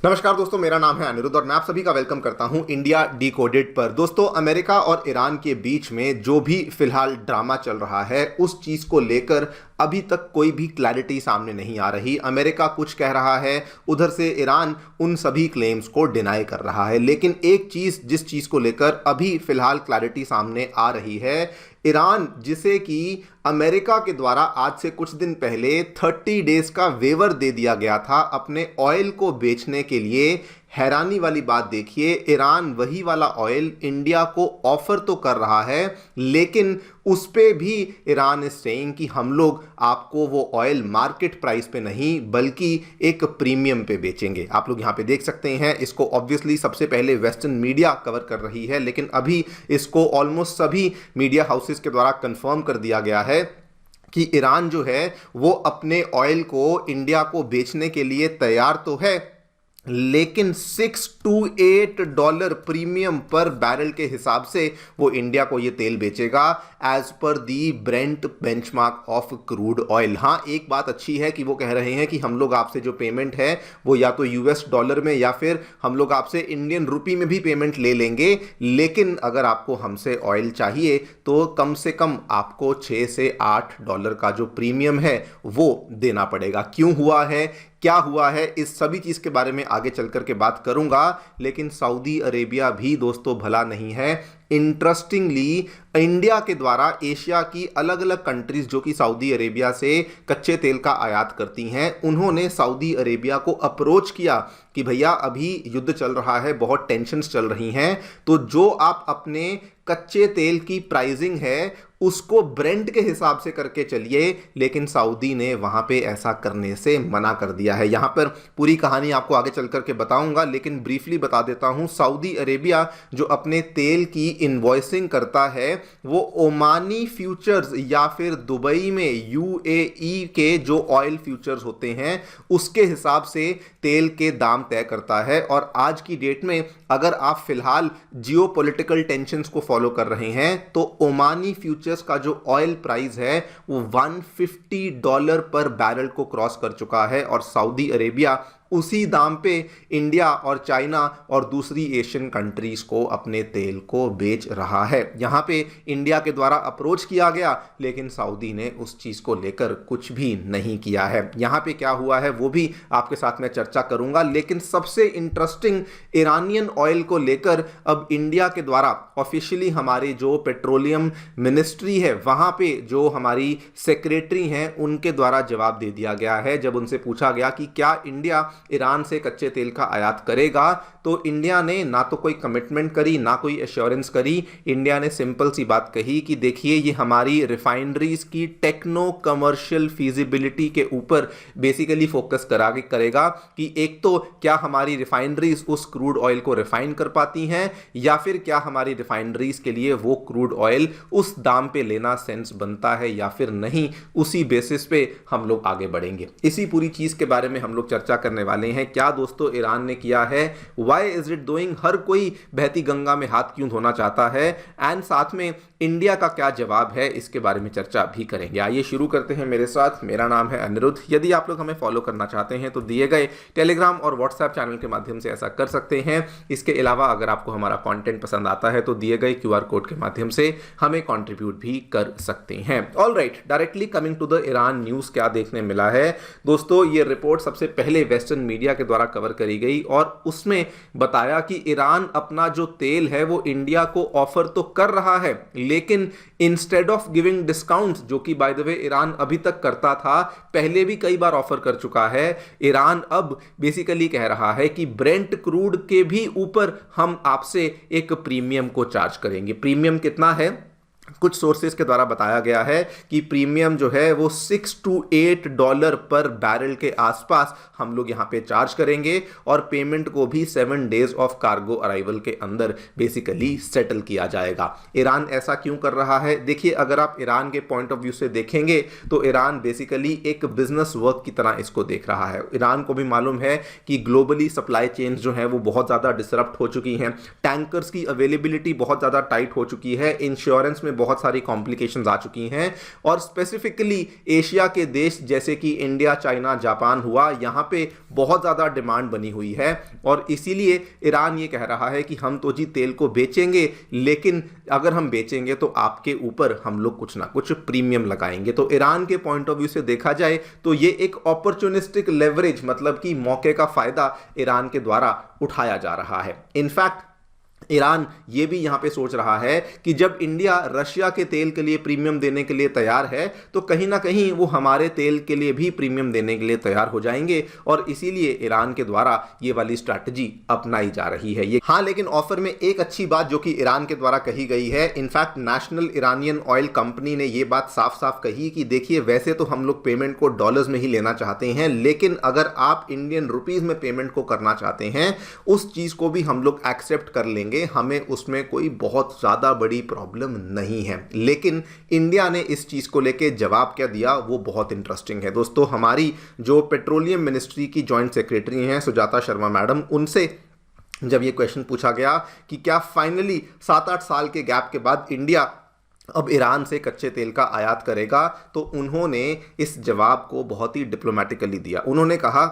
नमस्कार दोस्तों, मेरा नाम है अनिरुद्ध और मैं आप सभी का वेलकम करता हूं इंडिया डिकोडेड पर। दोस्तों, अमेरिका और ईरान के बीच में जो भी फिलहाल ड्रामा चल रहा है उस चीज़ को लेकर अभी तक कोई भी क्लैरिटी सामने नहीं आ रही। अमेरिका कुछ कह रहा है, उधर से ईरान उन सभी क्लेम्स को डिनाई कर रहा है। लेकिन एक चीज़ जिस चीज़ को लेकर अभी फिलहाल क्लैरिटी सामने आ रही है, ईरान जिसे कि अमेरिका के द्वारा आज से कुछ दिन पहले 30 डेज का वेवर दे दिया गया था अपने ऑयल को बेचने के लिए। हैरानी वाली बात देखिए, ईरान वही वाला ऑयल इंडिया को ऑफर तो कर रहा है, लेकिन उस पे भी ईरान इज सेइंग कि हम लोग आपको वो ऑयल मार्केट प्राइस पे नहीं बल्कि एक प्रीमियम पे बेचेंगे। आप लोग यहाँ पे देख सकते हैं, इसको ऑब्वियसली सबसे पहले वेस्टर्न मीडिया कवर कर रही है, लेकिन अभी इसको ऑलमोस्ट सभी मीडिया हाउसेस के द्वारा कंफर्म कर दिया गया है कि ईरान जो है वो अपने ऑयल को इंडिया को बेचने के लिए तैयार तो है, लेकिन $6 to $8 प्रीमियम पर बैरल के हिसाब से वो इंडिया को ये तेल बेचेगा as per the Brent benchmark of crude oil. हाँ, एक बात अच्छी है कि वो कह रहे हैं कि हम लोग आपसे जो पेमेंट है वो या तो यूएस डॉलर में या फिर हम लोग आपसे इंडियन रुपी में भी पेमेंट ले लेंगे, लेकिन अगर आपको हमसे ऑयल चाहिए तो कम से कम आपको $6 से $8 का जो प्रीमियम है वो देना पड़ेगा। क्यों हुआ है, क्या हुआ है, इस सभी चीज़ के बारे में आगे चल कर के बात करूंगा। लेकिन सऊदी अरेबिया भी दोस्तों भला नहीं है। इंटरेस्टिंगली इंडिया के द्वारा एशिया की अलग अलग कंट्रीज जो कि सऊदी अरेबिया से कच्चे तेल का आयात करती हैं, उन्होंने सऊदी अरेबिया को अप्रोच किया कि भैया अभी युद्ध चल रहा है, बहुत टेंशन्स चल रही हैं, तो जो आप अपने कच्चे तेल की प्राइसिंग है उसको ब्रेंट के हिसाब से करके चलिए। लेकिन सऊदी ने वहां पे ऐसा करने से मना कर दिया है। यहां पर पूरी कहानी आपको आगे चल करके बताऊंगा, लेकिन ब्रीफली बता देता हूं। सऊदी अरेबिया जो अपने तेल की इनवॉइसिंग करता है वो ओमानी फ्यूचर्स या फिर दुबई में यूएई के जो ऑयल फ्यूचर्स होते हैं उसके हिसाब से तेल के दाम तय करता है। और आज की डेट में अगर आप फिलहाल जियोपॉलिटिकल टेंशन्स को फॉलो कर रहे हैं तो ओमानी फ्यूचर्स का जो ऑयल प्राइस है वो $150 पर बैरल को क्रॉस कर चुका है, और सऊदी अरेबिया उसी दाम पे इंडिया और चाइना और दूसरी एशियन कंट्रीज को अपने तेल को बेच रहा है। यहाँ पे इंडिया के द्वारा अप्रोच किया गया, लेकिन सऊदी ने उस चीज़ को लेकर कुछ भी नहीं किया है। यहाँ पे क्या हुआ है वो भी आपके साथ में चर्चा करूंगा, लेकिन सबसे इंटरेस्टिंग ईरानियन ऑयल को लेकर अब इंडिया के द्वारा ऑफिशियली हमारे जो पेट्रोलियम मिनिस्ट्री है वहाँ पे जो हमारी सेक्रेटरी हैं उनके द्वारा जवाब दे दिया गया है। जब उनसे पूछा गया कि क्या इंडिया ईरान से कच्चे तेल का आयात करेगा, तो इंडिया ने ना तो कोई कमिटमेंट करी ना कोई एश्योरेंस करी। इंडिया ने सिंपल सी बात कही कि देखिए ये हमारी रिफाइनरीज की टेक्नो कमर्शियल फीजिबिलिटी के ऊपर बेसिकली फोकस करेगा कि एक तो क्या हमारी रिफाइनरीज उस क्रूड ऑयल को रिफाइन कर पाती हैं, या फिर क्या हमारी रिफाइनरीज के लिए वो क्रूड ऑयल उस दाम पे लेना सेंस बनता है या फिर नहीं। उसी बेसिस पे हम लोग आगे बढ़ेंगे। इसी पूरी चीज के बारे में हम लोग चर्चा करने वाले हैं। क्या दोस्तों ईरान ने किया है, व्हाई इज इट डूइंग, हर कोई बहती गंगा में हाथ क्यों धोना चाहता है, एंड साथ में इंडिया का क्या जवाब है, इसके बारे में चर्चा भी करेंगे। आइए शुरू करते हैं मेरे साथ। मेरा नाम है अनिरुद्ध। यदि आप लोग हमें फॉलो करना चाहते हैं तो दिए गए टेलीग्राम और व्हाट्सएप चैनल के माध्यम से ऐसा कर सकते हैं। इसके अलावा अगर आपको हमारा कंटेंट पसंद आता है तो दिए गए क्यूआर कोड के माध्यम से हमें कंट्रीब्यूट भी कर सकते हैं। Alright, directly coming to the Iran news, क्या देखने मिला है दोस्तों। ये रिपोर्ट सबसे पहले वेस्टर्न मीडिया के द्वारा कवर करी गई और उसमें बताया कि ईरान अपना जो तेल है वो इंडिया को ऑफर तो कर रहा है, लेकिन इंस्टेड ऑफ गिविंग डिस्काउंट्स, जो कि बाय द वे ईरान अभी तक करता था, पहले भी कई बार ऑफर कर चुका है, ईरान अब बेसिकली कह रहा है कि ब्रेंट क्रूड के भी ऊपर हम आपसे एक प्रीमियम को चार्ज करेंगे। प्रीमियम कितना है, कुछ सोर्सेज के द्वारा बताया गया है कि प्रीमियम जो है वो $6 to $8 पर बैरल के आसपास हम लोग यहाँ पे चार्ज करेंगे, और पेमेंट को भी 7 डेज ऑफ कार्गो अराइवल के अंदर बेसिकली सेटल किया जाएगा। ईरान ऐसा क्यों कर रहा है, देखिए अगर आप ईरान के पॉइंट ऑफ व्यू से देखेंगे तो ईरान बेसिकली एक बिजनेस वर्क की तरह इसको देख रहा है। ईरान को भी मालूम है कि ग्लोबली सप्लाई चेन जो है वो बहुत ज़्यादा डिसरप्ट हो चुकी हैं, टैंकर्स की अवेलेबिलिटी बहुत ज़्यादा टाइट हो चुकी है, इंश्योरेंस में बहुत सारी कॉम्प्लिकेशंस आ चुकी हैं और स्पेसिफिकली एशिया के देश जैसे कि इंडिया, चाइना, जापान हुआ, यहां पे बहुत ज़्यादा डिमांड बनी हुई है और इसीलिए ईरान ये कह रहा है कि हम तो जी तेल को बेचेंगे, लेकिन अगर हम बेचेंगे तो आपके ऊपर हम लोग कुछ ना कुछ प्रीमियम लगाएंगे। तो ईरान के पॉइंट ऑफ व्यू से देखा जाए तो ये एक अपॉर्चुनिस्टिक लेवरेज, मतलब कि मौके का फायदा ईरान के द्वारा उठाया जा रहा है। इनफैक्ट ईरान ये भी यहां पे सोच रहा है कि जब इंडिया रशिया के तेल के लिए प्रीमियम देने के लिए तैयार है तो कहीं ना कहीं वो हमारे तेल के लिए भी प्रीमियम देने के लिए तैयार हो जाएंगे और इसीलिए ईरान के द्वारा ये वाली स्ट्रैटेजी अपनाई जा रही है। ये हाँ, लेकिन ऑफर में एक अच्छी बात जो कि ईरान के द्वारा कही गई है, in fact national Iranian oil company ने ये बात साफ साफ कही कि देखिए वैसे तो हम लोग पेमेंट को डॉलर्स में ही लेना चाहते हैं, लेकिन अगर आप इंडियन रुपीज में पेमेंट को करना चाहते हैं उस चीज को भी हम लोग एक्सेप्ट कर लेंगे, हमें उसमें कोई बहुत ज्यादा बड़ी प्रॉब्लम नहीं है। लेकिन इंडिया ने इस चीज को लेके जवाब क्या दिया वो बहुत इंटरेस्टिंग है दोस्तों। हमारी जो पेट्रोलियम मिनिस्ट्री की जॉइंट सेक्रेटरी हैं सुजाता शर्मा मैडम, उनसे जब ये क्वेश्चन पूछा गया कि क्या फाइनली 7-8 साल के गैप के बाद इंडिया अब ईरान से कच्चे तेल का आयात करेगा, तो उन्होंने इस जवाब को बहुत ही डिप्लोमेटिकली दिया। उन्होंने कहा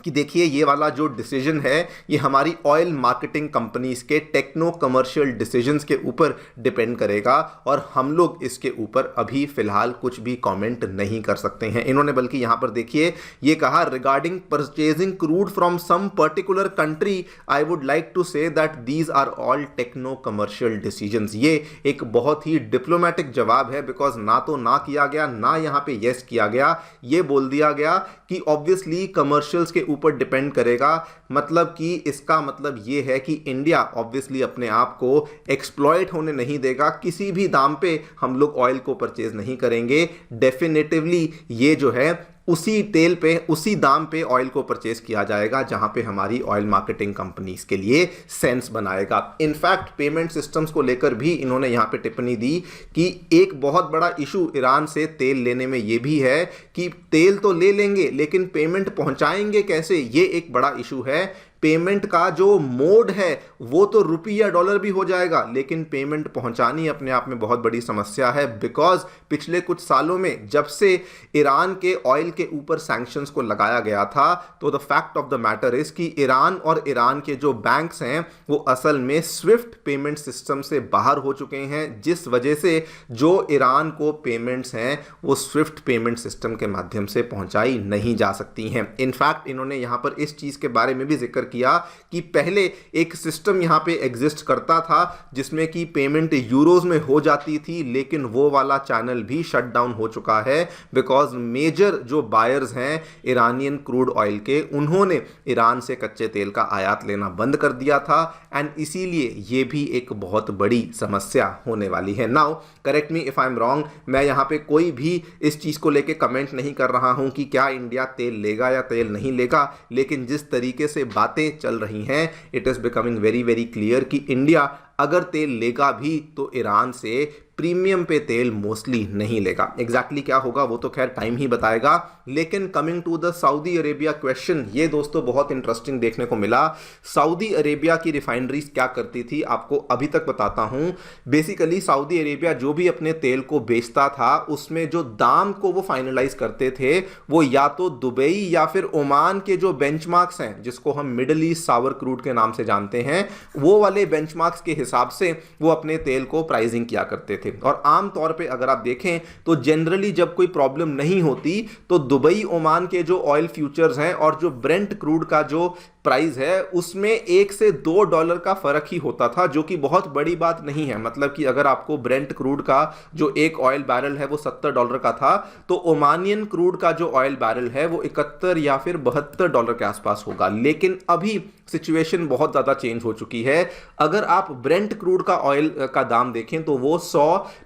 कि देखिए ये वाला जो डिसीजन है ये हमारी oil marketing companies K techno commercial decisions के ऊपर डिपेंड करेगा और हम लोग इसके ऊपर अभी फिलहाल कुछ भी कमेंट नहीं कर सकते हैं। इन्होंने बल्कि यहां पर देखिए ये कहा, regarding purchasing crude from some particular country I would like to say that these are all techno commercial decisions. ये एक बहुत ही डिप्लोमेटिक जवाब है, बिकॉज ना तो ना किया गया ना यहां पे यस किया गया, ये बोल दिया गया कि ऑब्वियसली कमर्शियल्स के ऊपर डिपेंड करेगा। मतलब कि इसका मतलब यह है कि इंडिया ऑब्वियसली अपने आप को एक्सप्लॉइट होने नहीं देगा, किसी भी दाम पे हम लोग ऑयल को परचेज नहीं करेंगे। डेफिनेटिवली ये जो है उसी तेल पे उसी दाम पे ऑयल को परचेज किया जाएगा जहां पे हमारी ऑयल मार्केटिंग कंपनीज के लिए सेंस बनाएगा। इनफैक्ट पेमेंट सिस्टम्स को लेकर भी इन्होंने यहां पे टिप्पणी दी कि एक बहुत बड़ा इशू ईरान से तेल लेने में यह भी है कि तेल तो ले लेंगे लेकिन पेमेंट पहुंचाएंगे कैसे, ये एक बड़ा इशू है। पेमेंट का जो मोड है वो तो रुपये या डॉलर भी हो जाएगा, लेकिन पेमेंट पहुंचानी अपने आप में बहुत बड़ी समस्या है। बिकॉज पिछले कुछ सालों में जब से ईरान के ऑयल के ऊपर सैंक्शंस को लगाया गया था, तो the fact of the matter is कि ईरान और ईरान के जो बैंक्स हैं वो असल में स्विफ्ट पेमेंट सिस्टम से बाहर हो चुके हैं, जिस वजह से जो ईरान को पेमेंट्स हैं वो स्विफ्ट पेमेंट सिस्टम के माध्यम से पहुंचाई नहीं जा सकती हैं। इनफैक्ट इन्होंने यहां पर इस चीज के बारे में भी जिक्र किया कि पहले एक सिस्टम यहां पे एग्जिस्ट करता था जिसमें कि पेमेंट यूरोज में हो जाती थी, लेकिन वो वाला चैनल भी शट डाउन हो चुका है बिकॉज मेजर जो बायर्स हैं ईरानियन क्रूड ऑयल के, उन्होंने ईरान से कच्चे तेल का आयात लेना बंद कर दिया था एंड इसीलिए ये भी एक बहुत बड़ी समस्या होने वाली है। Now correct me if I am wrong, मैं यहां पे कोई भी इस चीज को लेके कमेंट नहीं कर रहा हूं कि क्या इंडिया तेल लेगा या तेल नहीं लेगा, लेकिन जिस तरीके से बातें चल रही हैं it is becoming very very clear कि इंडिया अगर तेल लेगा भी तो ईरान से प्रीमियम पे तेल मोस्टली नहीं लेगा। एग्जैक्टली क्या होगा वो तो खैर टाइम ही बताएगा। लेकिन coming to the Saudi Arabia question, ये दोस्तों बहुत इंटरेस्टिंग देखने को मिला। सऊदी अरेबिया की रिफाइनरीज क्या करती थी आपको अभी तक बताता हूं। बेसिकली सऊदी अरेबिया जो भी अपने तेल को बेचता था उसमें जो दाम को वो फाइनलाइज करते थे वो या तो दुबई या फिर ओमान के जो बेंचमार्क्स हैं जिसको हम मिडिल ईस्ट सावर क्रूड के नाम से जानते हैं, वो वाले बेंचमार्क्स के हिसाब से वो अपने तेल को प्राइसिंग किया करते थे। और आम तौर पे अगर आप देखें तो जनरली जब कोई प्रॉब्लम नहीं होती तो दुबई ओमान के जो ऑयल फ्यूचर्स हैं और जो ब्रेंट क्रूड का जो प्राइस है उसमें $1 से $2 का फर्क ही होता था, जो कि बहुत बड़ी बात नहीं है। मतलब कि अगर आपको ब्रेंट क्रूड का जो एक ऑयल बैरल है वो $70 का था, तो ओमानियन क्रूड का जो ऑयल बैरल है वो 71 या फिर $72 के आसपास होगा। लेकिन अभी सिचुएशन बहुत ज्यादा चेंज हो चुकी है। अगर आप ब्रेंट क्रूड का ऑयल का दाम देखें तो वो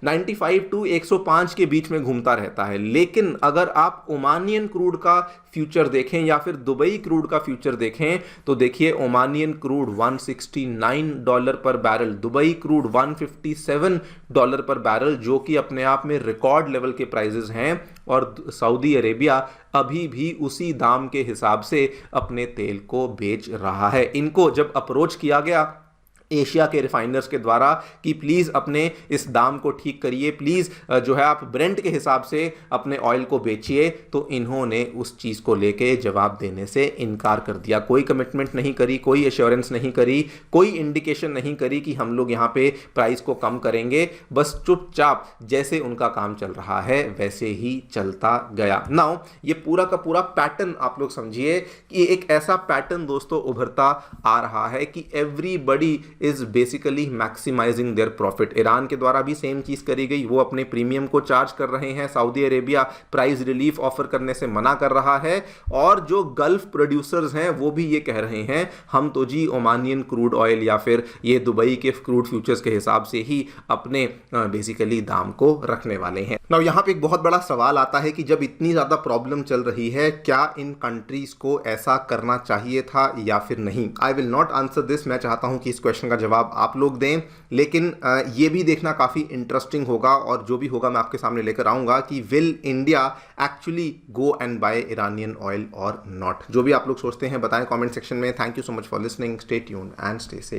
95 to 105 के बीच में घूमता रहता है। लेकिन अगर आप ओमानियन क्रूड का फ्यूचर देखें या फिर दुबई क्रूड का फ्यूचर देखें तो देखिए ओमानियन क्रूड $169 पर बैरल, दुबई क्रूड $157 पर बैरल, जो कि अपने आप में रिकॉर्ड लेवल के प्राइसेस हैं। और सऊदी अरेबिया अभी भी उसी दाम के हिसाब से अपने तेल को बेच रहा है। इनको जब अप्रोच किया गया एशिया के रिफाइनर्स के द्वारा कि प्लीज़ अपने इस दाम को ठीक करिए, प्लीज़ जो है आप ब्रेंट के हिसाब से अपने ऑयल को बेचिए, तो इन्होंने उस चीज़ को लेके जवाब देने से इनकार कर दिया। कोई कमिटमेंट नहीं करी, कोई एश्योरेंस नहीं करी, कोई इंडिकेशन नहीं करी कि हम लोग यहाँ पे प्राइस को कम करेंगे, बस चुपचाप जैसे उनका काम चल रहा है वैसे ही चलता गया। नाउ ये पूरा का पूरा पैटर्न आप लोग समझिए कि एक ऐसा पैटर्न दोस्तों उभरता आ रहा है कि everybody is basically maximising their profit. Iran के द्वारा भी सेम चीज करी गई, वो अपने प्रीमियम को चार्ज कर रहे हैं, Saudi Arabia price relief offer करने से मना कर रहा है, और जो गल्फ प्रोड्यूसर्स हैं वो भी ये कह रहे हैं हम तो जी ओमानियन क्रूड ऑयल या फिर ये दुबई के क्रूड फ्यूचर्स के हिसाब से ही अपने बेसिकली दाम को रखने वाले हैं। नाउ यहाँ पे एक बहुत बड़ा सवाल आता है कि जब इतनी ज्यादा प्रॉब्लम चल रही है, क्या इन कंट्रीज को ऐसा करना चाहिए था या फिर नहीं? I will not answer this. मैं चाहता हूं कि इस क्वेश्चन का जवाब आप लोग दें, लेकिन ये भी देखना काफ़ी इंटरेस्टिंग होगा, और जो भी होगा मैं आपके सामने लेकर आऊँगा कि will India actually go and buy Iranian oil और नॉट। जो भी आप लोग सोचते हैं बताएं कमेंट सेक्शन में। Thank you so much for listening, stay tuned and stay safe.